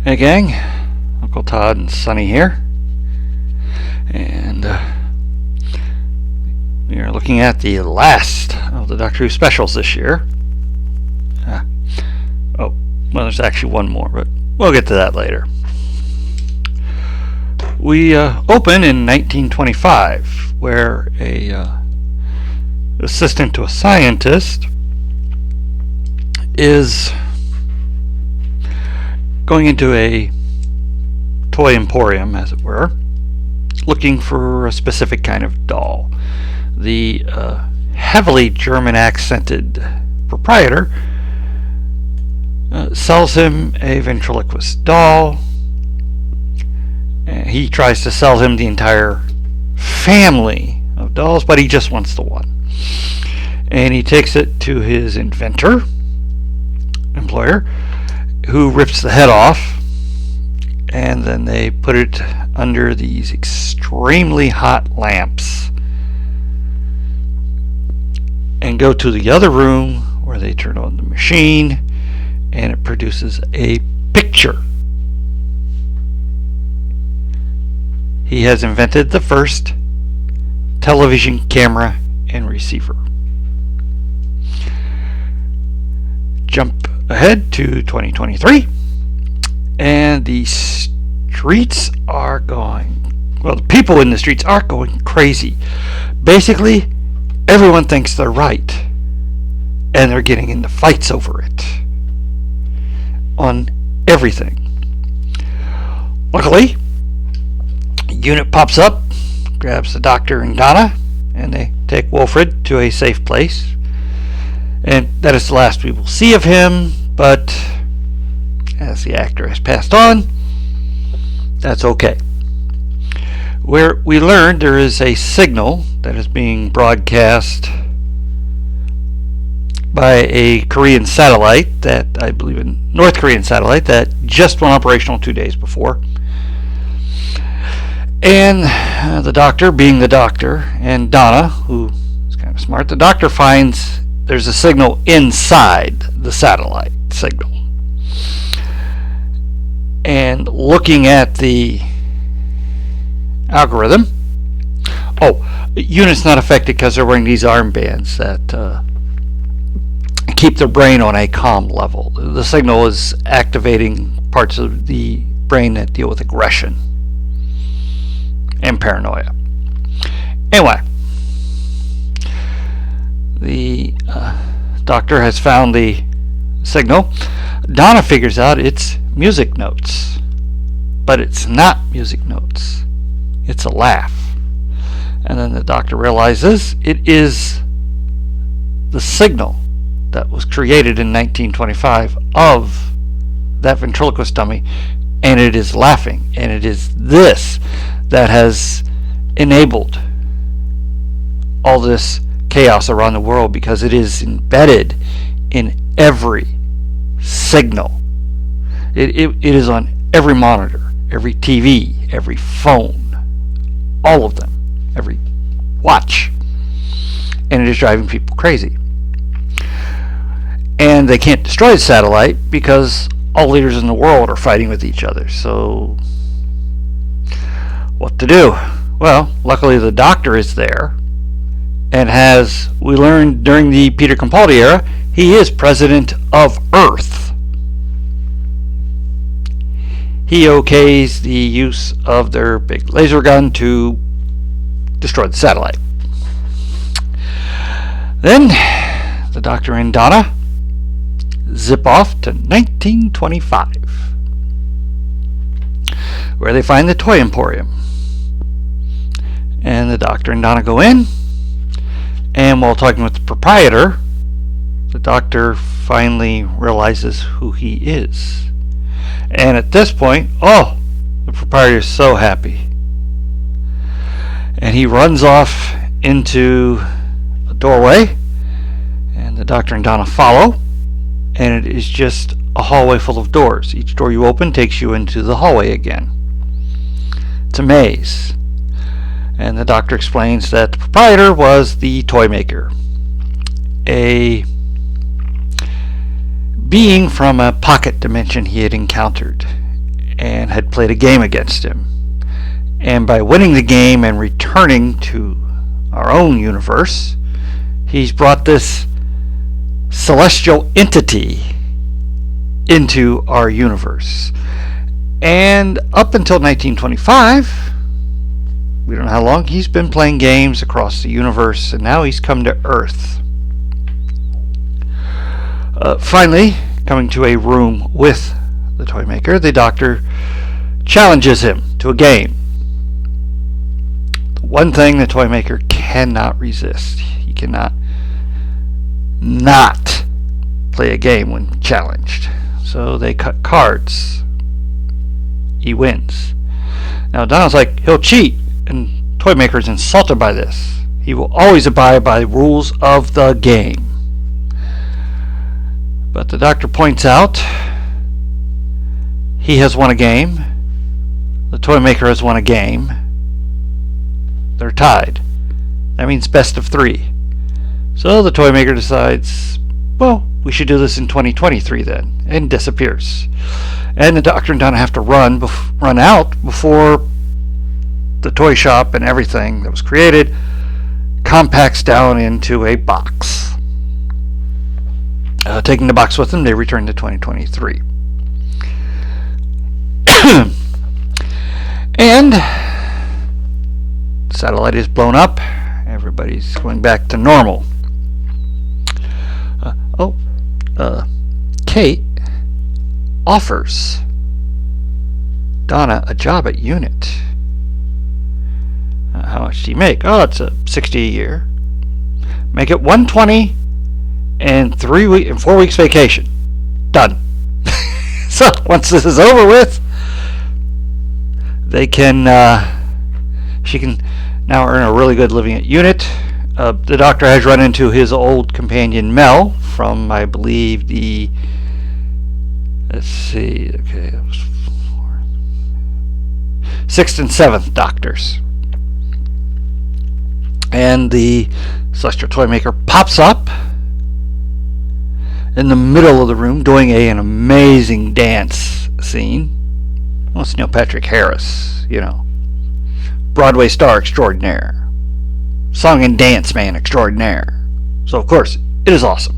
Hey gang, Uncle Todd and Sonny here, and we are looking at the last of the Doctor Who specials this year. There's actually one more, but we'll get to that later. We open in 1925, where a assistant to a scientist is going into a toy emporium, as it were, looking for a specific kind of doll. The heavily German accented proprietor sells him a ventriloquist doll. He tries to sell him the entire family of dolls, but he just wants the one. And he takes it to his employer, who rips the head off, and then they put it under these extremely hot lamps and go to the other room where they turn on the machine and it produces a picture. He has invented the first television camera and receiver. Jump ahead to 2023, and the streets are the people in the streets are going crazy. Basically, everyone thinks they're right, and they're getting into fights over it on everything. Luckily, a unit pops up, grabs the Doctor and Donna, and they take Wilfred to a safe place. And that is the last we will see of him, but as the actor has passed on, that's okay. Where we learned there is a signal that is being broadcast by a Korean satellite, that I believe a North Korean satellite, that just went operational 2 days before. And the Doctor, being the Doctor, and Donna, who is kind of smart, the Doctor finds there's a signal inside the satellite signal. And looking at the algorithm, unit's not affected because they're wearing these armbands that keep their brain on a calm level. The signal is activating parts of the brain that deal with aggression and paranoia. Anyway, the Doctor has found the signal. Donna figures out it's music notes, but it's not music notes. It's a laugh. And then the Doctor realizes it is the signal that was created in 1925 of that ventriloquist dummy, and it is laughing, and it is this that has enabled all this chaos around the world, because it is embedded in every signal. It is on every monitor, every TV, every phone, all of them, every watch, and it is driving people crazy. And they can't destroy the satellite because all leaders in the world are fighting with each other. So what to do? Well, luckily the Doctor is there, and as we learned during the Peter Capaldi era, he is president of Earth. He okays the use of their big laser gun to destroy the satellite. Then the Doctor and Donna zip off to 1925, where they find the toy emporium. And the Doctor and Donna go in, and while talking with the proprietor, the Doctor finally realizes who he is. And at this point, the proprietor is so happy. And he runs off into a doorway, and the Doctor and Donna follow, and it is just a hallway full of doors. Each door you open takes you into the hallway again. It's a maze. And the Doctor explains that the proprietor was the toymaker, a being from a pocket dimension he had encountered. and had played a game against him. And by winning the game and returning to our own universe, he's brought this celestial entity into our universe. And up until 1925, we don't know how long, he's been playing games across the universe, and now he's come to Earth. Finally, coming to a room with the Toymaker, the Doctor challenges him to a game. The one thing the Toymaker cannot resist. He cannot not play a game when challenged. So they cut cards. He wins. Now Donna's like, he'll cheat, and Toymaker's insulted by this. He will always abide by the rules of the game. But the Doctor points out he has won a game. The Toymaker has won a game. They're tied. That means best of 3. So the Toymaker decides, well, we should do this in 2023 then, and disappears. And the Doctor and Donna have to run out before the toy shop and everything that was created compacts down into a box. Taking the box with them, they return to 2023. And satellite is blown up. Everybody's going back to normal. Kate offers Donna a job at Unit. How much do you make? Oh, it's a $60 a year. Make it $120 and 4 weeks vacation. Done. So once this is over with, they can she can now earn a really good living at Unit. The Doctor has run into his old companion Mel from, I believe, the, let's see, okay, that was 6th and 7th Doctors. And the Celestial Toymaker pops up in the middle of the room doing an amazing dance scene. Well, it's Neil Patrick Harris, Broadway star extraordinaire. Song and dance man extraordinaire. So, of course, it is awesome.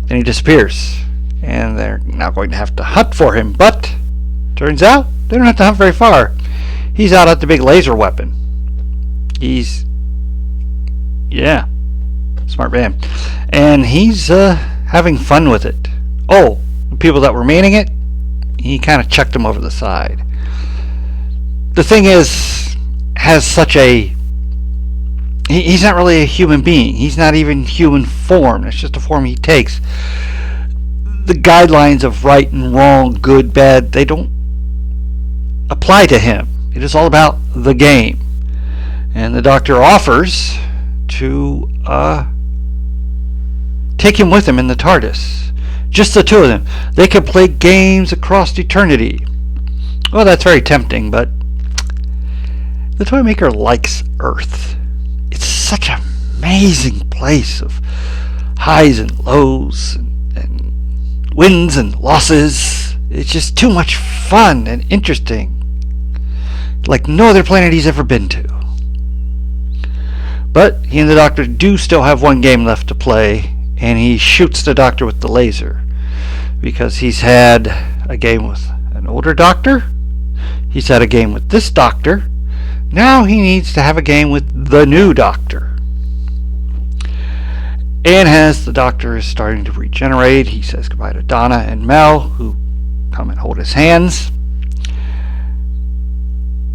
Then he disappears, and they're now going to have to hunt for him, but turns out they don't have to hunt very far. He's out at the big laser weapon. He's, smart man. And he's having fun with it. Oh, the people that were manning it, he kind of chucked them over the side. The thing is, has such a, he's not really a human being. He's not even human form. It's just a form he takes. The guidelines of right and wrong, good, bad, they don't apply to him. It is all about the game. And the Doctor offers to take him with him in the TARDIS. Just the two of them. They could play games across eternity. Well, that's very tempting, but the Toymaker likes Earth. It's such an amazing place of highs and lows and wins and losses. It's just too much fun and interesting. Like no other planet he's ever been to. But he and the Doctor do still have one game left to play, and he shoots the Doctor with the laser. Because he's had a game with an older Doctor, he's had a game with this Doctor, now he needs to have a game with the new Doctor. And as the Doctor is starting to regenerate, he says goodbye to Donna and Mel, who come and hold his hands.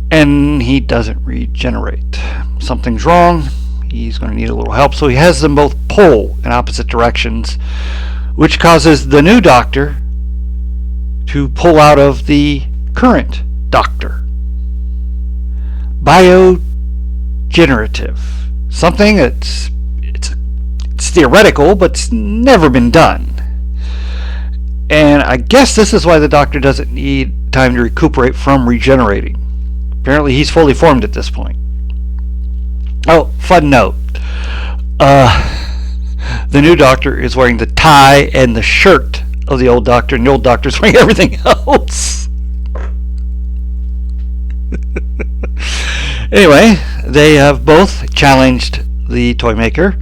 And he doesn't regenerate. Something's wrong. He's going to need a little help. So he has them both pull in opposite directions, which causes the new Doctor to pull out of the current Doctor. Biogenerative. Something that's it's theoretical, but it's never been done. And I guess this is why the Doctor doesn't need time to recuperate from regenerating. Apparently he's fully formed at this point. Oh, fun note. The new Doctor is wearing the tie and the shirt of the old doctor, and the old doctor's wearing everything else. Anyway, they have both challenged the toy maker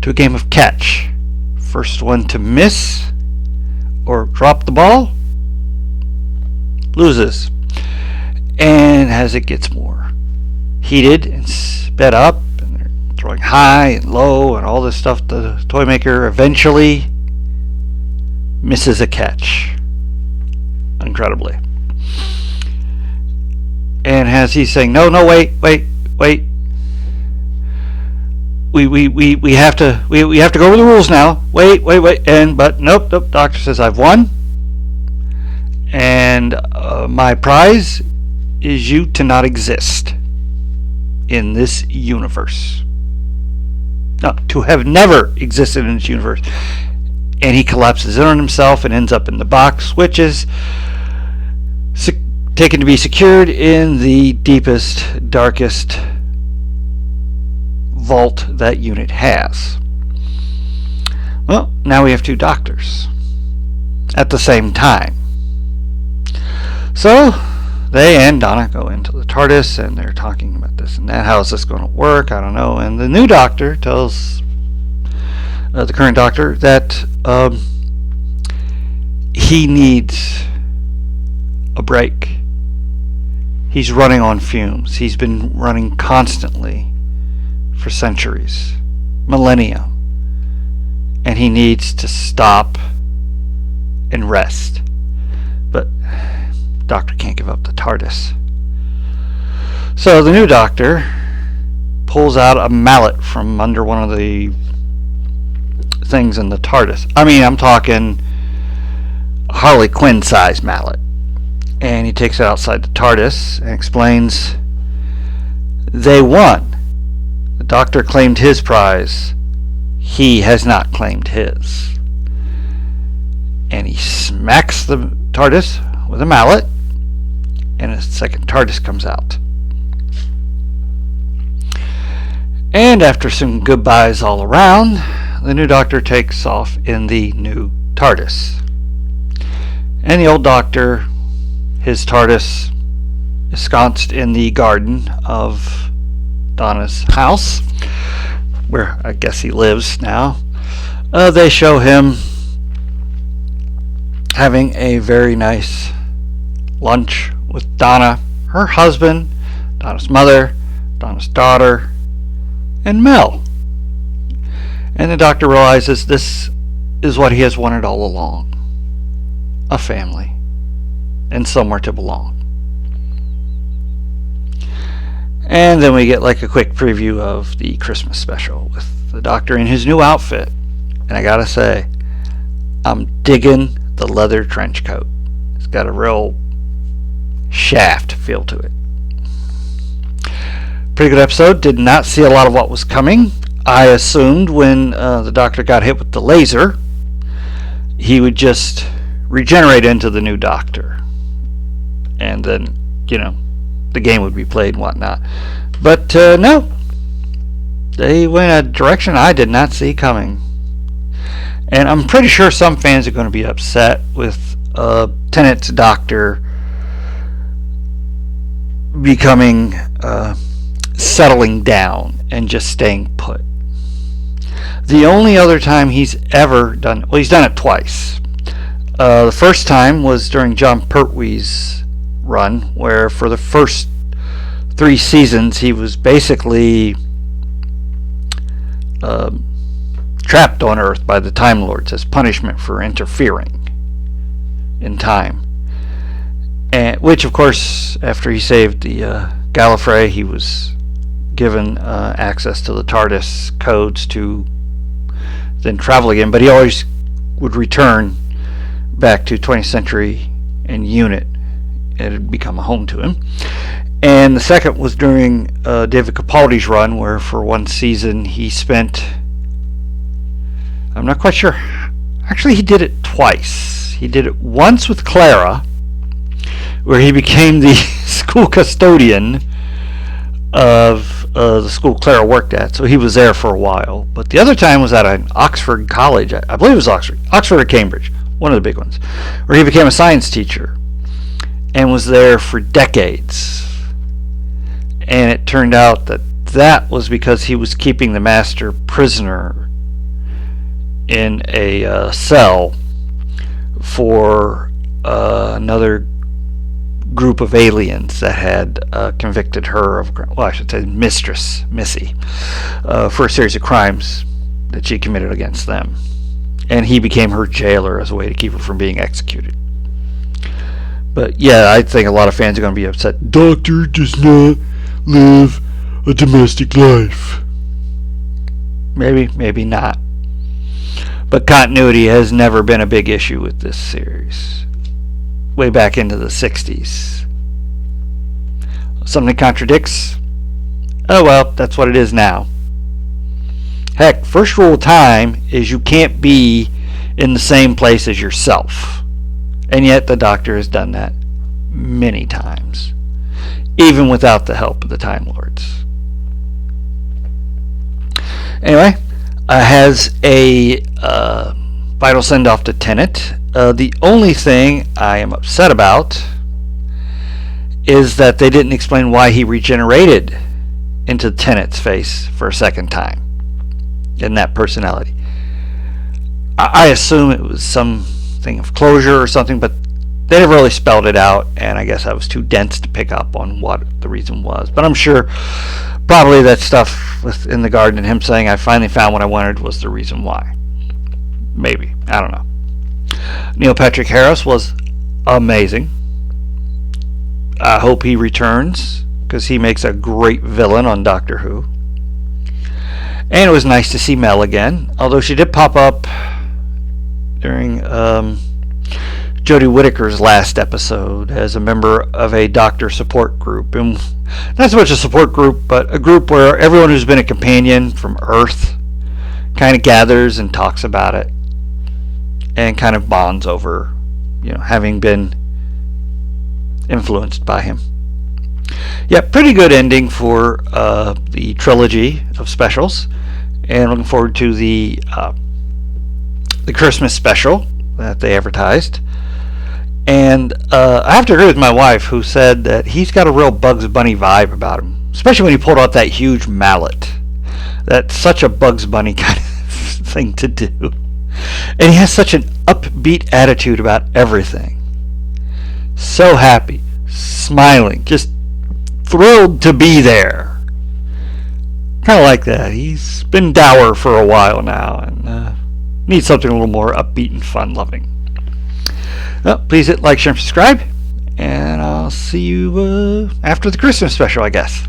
to a game of catch. First one to miss or drop the ball loses. And as it gets more heated and sped up, and they're throwing high and low and all this stuff, the toy maker eventually misses a catch. Incredibly. And as he's saying, no, wait. We have to go over the rules now. Wait. But nope. Doctor says I've won. And my prize is you to not exist in this universe. No, to have never existed in this universe. And he collapses in on himself and ends up in the box, which is taken to be secured in the deepest, darkest vault that unit has. Well, now we have two doctors at the same time. So they and Donna go into the TARDIS and they're talking about this and that. How is this going to work? I don't know. And the new doctor tells the current doctor that he needs a break. He's running on fumes. He's been running constantly for centuries, millennia, and he needs to stop and rest. But the doctor can't give up the TARDIS. So the new doctor pulls out a mallet from under one of the things in the TARDIS. I mean, I'm talking Harley Quinn size mallet. And he takes it outside the TARDIS and explains they won. The doctor claimed his prize. He has not claimed his. And he smacks the TARDIS with a mallet, and a second TARDIS comes out. And after some goodbyes all around, the new doctor takes off in the new TARDIS. And the old doctor, his TARDIS, ensconced in the garden of Donna's house, where I guess he lives now. They show him having a very nice lunch with Donna, her husband, Donna's mother, Donna's daughter, and Mel. And the doctor realizes this is what he has wanted all along: a family and somewhere to belong. And then we get like a quick preview of the Christmas special with the doctor in his new outfit. And I gotta say, I'm digging the leather trench coat. It's got a real shaft feel to it. Pretty good episode. Did not see a lot of what was coming. I assumed when the doctor got hit with the laser, he would just regenerate into the new doctor. And then, the game would be played and whatnot. But no, they went a direction I did not see coming. And I'm pretty sure some fans are going to be upset with Tennant's doctor becoming settling down and just staying put. The only other time he's ever done, he's done it twice. The first time was during John Pertwee's run, where for the first 3 seasons he was basically trapped on Earth by the Time Lords as punishment for interfering in time. And which, of course, after he saved the Gallifrey, he was given access to the TARDIS codes to then travel again, but he always would return back to 20th century and unit. It had become a home to him. And the second was during David Capaldi's run, where for one season he spent, I'm not quite sure, actually he did it twice. He did it once with Clara, where he became the school custodian of the school Clara worked at, so he was there for a while. But the other time was at an Oxford college. I believe it was Oxford or Cambridge, one of the big ones, where he became a science teacher and was there for decades. And it turned out that that was because he was keeping the master prisoner in a cell for another group of aliens that had convicted her of, well, I should say mistress, Missy, for a series of crimes that she committed against them. And he became her jailer as a way to keep her from being executed. But yeah, I think a lot of fans are going to be upset. Doctor does not live a domestic life. Maybe, maybe not. But continuity has never been a big issue with this series. Way back into the 60s. Something contradicts? Oh well, that's what it is now. Heck, first rule of time is you can't be in the same place as yourself. And yet the Doctor has done that many times, even without the help of the Time Lords. Anyway, has a final send-off to Tennant. The only thing I am upset about is that they didn't explain why he regenerated into Tennant's face for a second time in that personality. I assume it was something of closure or something, but they never really spelled it out, and I guess I was too dense to pick up on what the reason was. But I'm sure probably that stuff in the garden and him saying I finally found what I wanted was the reason why. Maybe. I don't know. Neil Patrick Harris was amazing. I hope he returns, because he makes a great villain on Doctor Who. And it was nice to see Mel again, although she did pop up during Jodie Whittaker's last episode as a member of a doctor support group. And not so much a support group, but a group where everyone who's been a companion from Earth kind of gathers and talks about it and kind of bonds over, having been influenced by him. Yeah, pretty good ending for the trilogy of specials, and looking forward to the Christmas special that they advertised. And I have to agree with my wife, who said that he's got a real Bugs Bunny vibe about him, especially when he pulled out that huge mallet. That's such a Bugs Bunny kind of thing to do. And he has such an upbeat attitude about everything. So happy, smiling, just thrilled to be there. Kind of like that. He's been dour for a while now and needs something a little more upbeat and fun-loving. Well, please hit like, share, and subscribe. And I'll see you after the Christmas special, I guess.